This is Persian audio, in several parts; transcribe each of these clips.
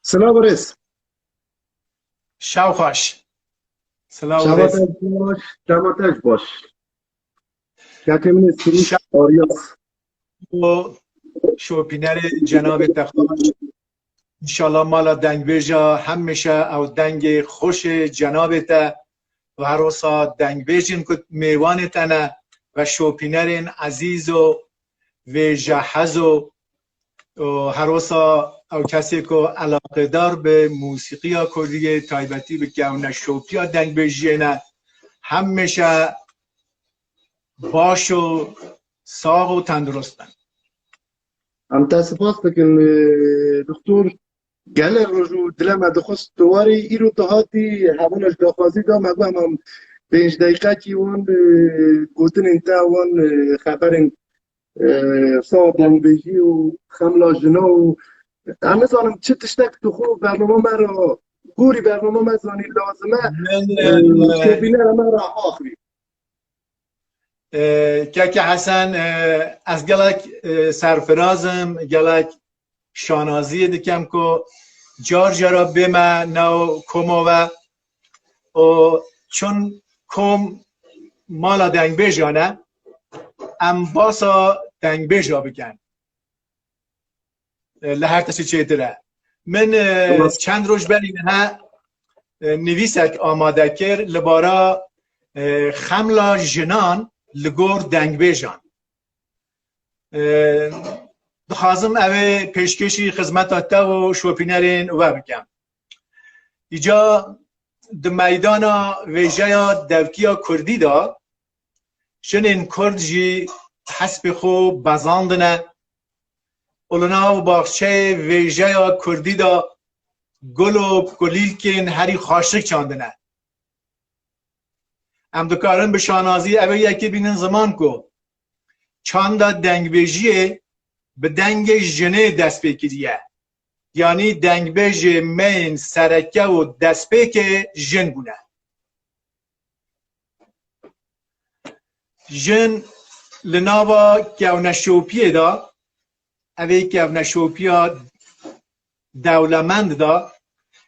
سلام برس. شب خوش. سلام شباتش برس. باش. شباتش باش. کتمون سروش آریاس. و شوپینر جناب تخاش انشالله مالا دنگ بیجا همیشه او دنگ خوش جناب تا و هر روزا دنگ بیجین کت میوان تنه و شوپینرین عزیز و جهز و هر روزا او کسی که علاقه دار به موسیقی کردی تایبتی به گونه شوپیا دنگ بیجینه همیشه باش و ساغ و تندرستن. ام تاسفاس بکن دکتر گله رجوع دلم ادخست دواری ایرو تهاتی همونش دخوازی دا مگو هم 5 دقیقه کی اون گوتن انتا اون خبرن صاحب دنبیجی و خملا جنا و همه زانم چه تشتک تو خوب برنامه مرا گوری برنامه مزانی لازمه شوپینر مرا آخری که حسن از گلک سرفرازم گلک شانازی دکم که جارجا را بما نو کمو و چون کم مالا دنگ بیجانه ام باسا دنگ بیجا بکن لحر تشی چه تره من چند روز بلین ها نویسک آماده کر لبارا خملا جنان لگور دنگ بیجان دخوازم اوه پیشکشی خدمت آتا و شوپینرین و بکم ایجا د میدانا ویژه دوکیا کردی دا شنین کرد جی حسب خو بزاندنه اولنا و باخچه ویژه کردی دا گل و گلیل کن هری خاشک چاندنه ام دکارن به شانازی اوه یکی بینن زمان کو چاندا دنگ بیجیه به دنگ جنه دست بکریه یعنی دنگ بیج مین سرکه و دست بک جن بونه جن لناوا گونشوپیه دا اوه گونشوپیا دولمند دا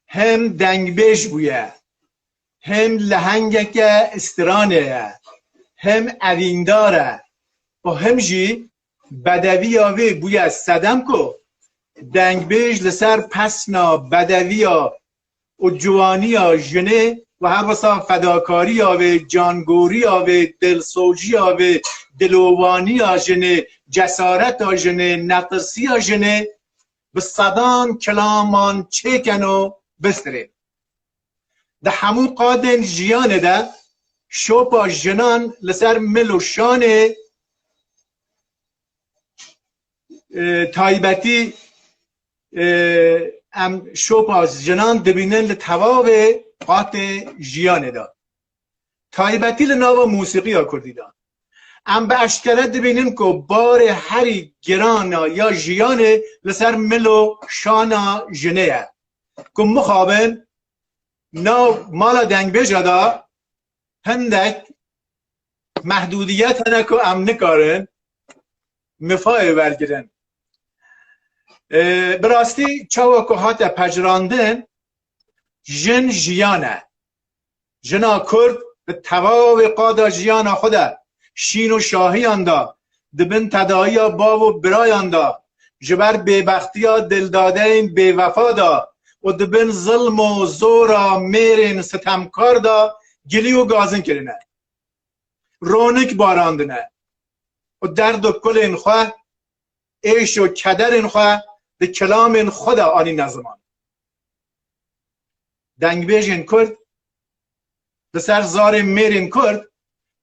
هم دنگ بیج بویه هم لهنگک استرانه هم اوینداره و هم جی بدوی آوه بویه صدم کو دنگ بیج لسر پسنا بدوی و جوانی جنه و هر وسا فداکاری آوه جانگوری آوه دلسوجی آوه دلوانی جنه جسارت جنه نقصی جنه به صدان کلامان چکنو بستره ده همون قادن جیانه ده شوپا جنان لسر ملو شانه تایبتی ام شوپاز جنان دبینن لتواب قات جیانه دا تایبتی لناو موسیقی ها کردی دا ام به اشکره دبینن که بار هری گرانا یا جیانه لسر ملو شانا جنه که مخابن ناو مالا دنگ بیجا دا هندک محدودیت هنه که ام نکارن مفای برگرن براستی چاو که هات پجراندن جن جیانه جنا کرد به تواو قادا جیانا خوده شین و شاهی اندا دبن تدایی با و برای اندا جبر بیبختی ها دلدادین بیوفا دا و دبن ظلم و زورا میرین ستمکار دا گلی و گازن کرنه رونک باراندنه و درد و کل این خواه ایش و کدر این خواه ده کلام این خود آنی نظمان دنگ بیجین کرد ده سر زار میرین کرد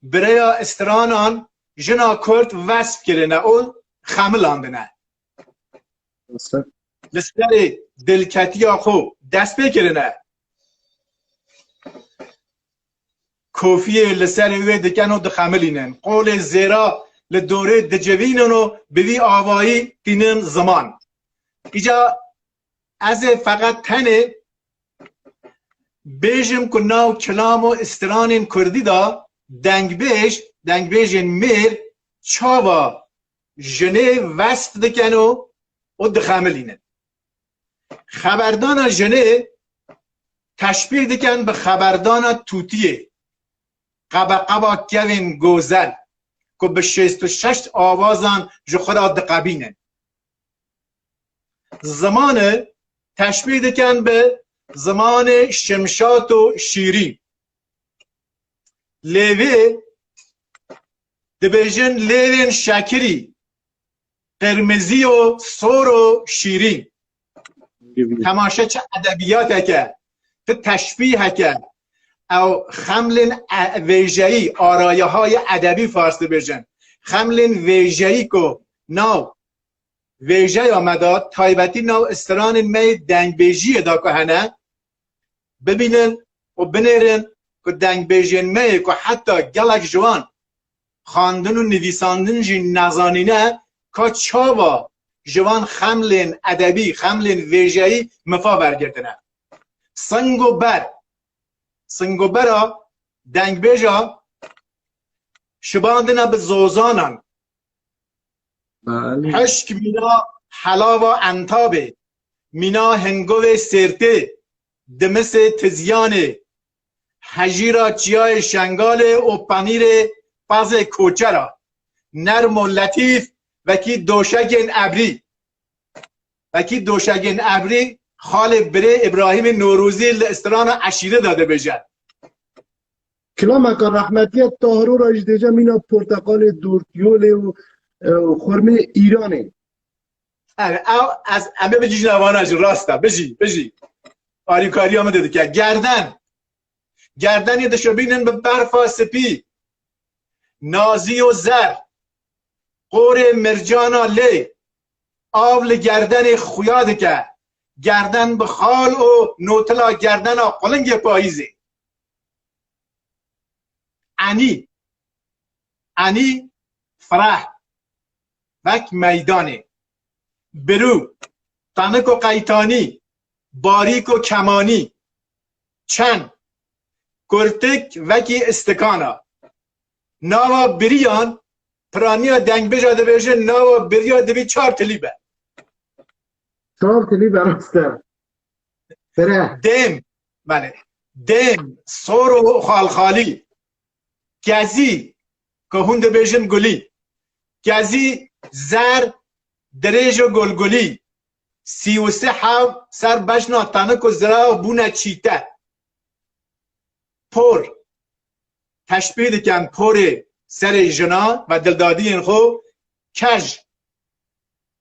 برای استرانان جنا کرد وصف کرنه او خملاندنه لسر دلکتی خو دست بکرنه کوفی لسر اوی دکن و دخملینن قول زیرا لدوره دجوینونو بوی آوایی دینن زمان ایجا از فقط تنه بیجم که ناو کلام و استرانین کردی دا دنگ بیجن میر چاوا جنه وست دکنو و دخملینه خبردان جنه تشبیه دکن به خبردان توتیه قبا قبا کوین گوزل که به 66 آوازان جو خدا دقبینه زمان تشبیه دکن به زمان شمشات و شیری لیوه دبیجن لیوین شکری قرمزی و سور و شیرین تماشا چه ادبیات که تو تشبیه که او خملن ویژه‌ای آرایه های ادبی فارسی بجن خملن ویژه‌ای کو نو ویژه آمده تایبتی نو استران می دنگ بیجی دا که هنه ببینن و بنیرن که دنگ بیجین می که حتی گلک جوان خواندن و نویساندن جی نزانینه که چاوا جوان خملن ادبی خملن ویژه‌ای مفا برگردنه سنگ و برا دنگ بیجا شباندنه به زوزانان حشک مینا حلاوه انتابه مینا هنگو سرته دمس تزیانه حجیرا چیای شنگاله و پنیر پاز کوچرا نرم و لطیف وکی دوشگین ابری خال بره ابراهیم نوروزی لستران عشیره داده بجد کلامک رحمتیت طاهرو را اجدیجا مینا پرتقال دورتیوله و خرمه ایرانه از همه بجیش نوانش راسته بجی آریکاری همه دیده که گردن یه بینن به برفا سپی نازی و زر قور مرجانا لی آول گردن خویاده که گردن به خال و نوتلا گردن قلنگ پاییزی انی فرح وک میدانه برو تنک و قیتانی باریک و کمانی چند کرتک وکی استکانا ناوا بریان پرانیا دنگ بجاده بشه ناوا بریا دوی 4 تلیبه 4 تلیبه راسته دم سور و خالخالی گزی که هنده بیشن گلی گزی زر دریج و گلگلی 33 حو سر بشنا تنک و زرا و بونه چیته پر تشبیه دکن پر سر جنا و دلدادی این خو کج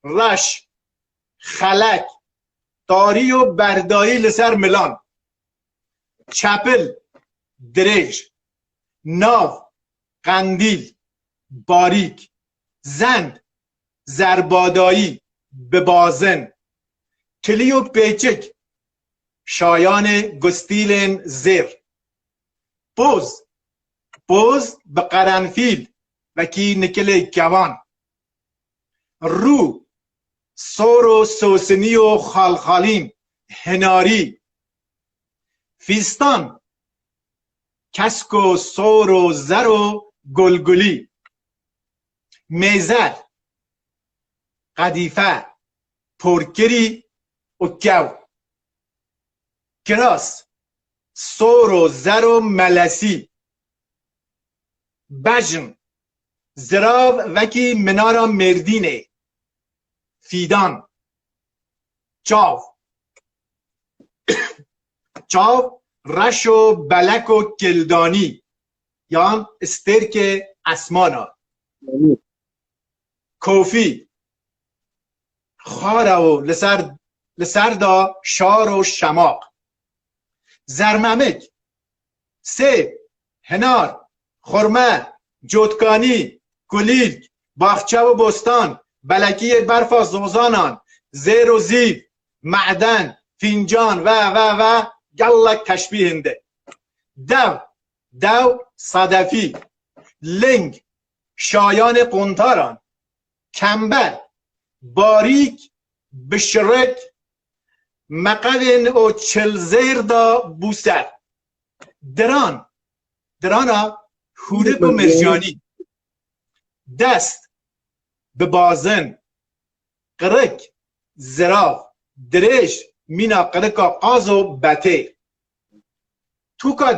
رش خلک داری و بردایی لسر ملان چپل دریج ناو قندیل باریک زند زربادایی به بازن کلی و پیچک شایان گستیلن زیر بوز به قرنفیل و کی نکل کوان رو سور و سوسنی و خالخالین هناری فیستان کسک و سور و زر و گلگلی میزر قدیفه پرکری و کو کراس سور و زر و ملسی بجم زراب وکی منارا مردینه فیدان چاو رش و بلک و کلدانی یان استرک اسمانا کوفی خارو لسر دا شار و شماق زرممک سیب هنار خرمه جوتکانی کلیل باغچه و بستان بلکی برفا زوزانان زیر و زیب معدن فینجان و گلک تشبیهنده دو صدفی لنگ شایان قنطاران کمبر باریک بشرک مقدن و چلزیر دا بوسر درانا هورک و مرجانی دست به بازن قرک زراف درش مینا قرکا قازو بته توکا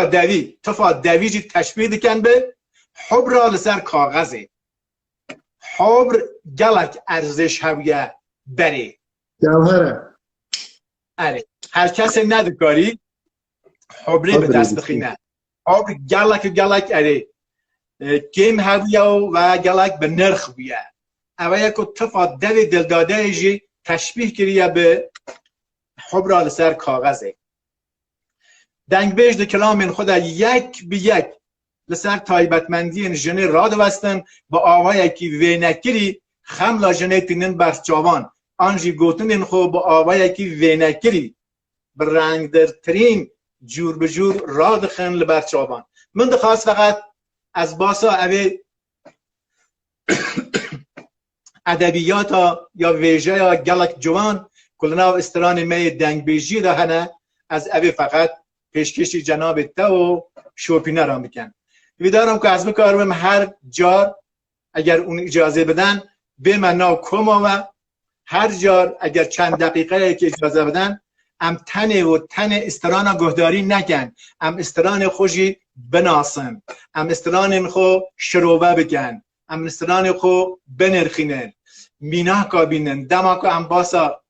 دوی تفا دوی جی تشبیه دکن به حبر لسر کاغذه حبر گلک ارزش هویه بره جوهره اره هر کسی ندکاری حبره به دست بخینه حبر گلک اره کم هویه و گلک به نرخ بیه اوه یکو تفا دوی دلداده جی تشبیه کریه به حبر لسر کاغذه دنگ بیش ده کلام خود یک به یک لسر تایبتمندی جنه را دوستن با آوایی که وینکری خملا جنه تینن برچاوان آنجی گوتنین خو با آوایی که وینکری برنگ در ترین جور به جور را دخن لبرچاوان من دخواست فقط از باسا اوه ادبیات یا ویژه یا گلک جوان کلنا و استران می دنگ بیجی ده هنه از اوه فقط پیشکشی جناب تا و شوپینه را میکن ویدارم که از بکارم هر جار اگر اون اجازه بدن به من ناو کما و هر جار اگر چند دقیقه که اجازه بدن ام تن استران گهداری نکن ام استران خوشی بناسن ام استران خو شروبه بکن ام استران خو بنرخینن مینا کابینن دما که ام باسا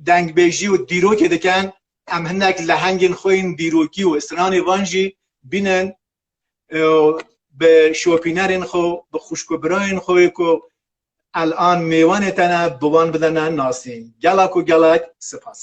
دنگ بیجی و دیرو که دکن ام هنک لحنگین خوین دیروکی و استران وانجی بینن به شوپینرین خو به خوشکو براین خوی که الان میوان تنه بوان بدنن ناسین گلک و گلک سپاس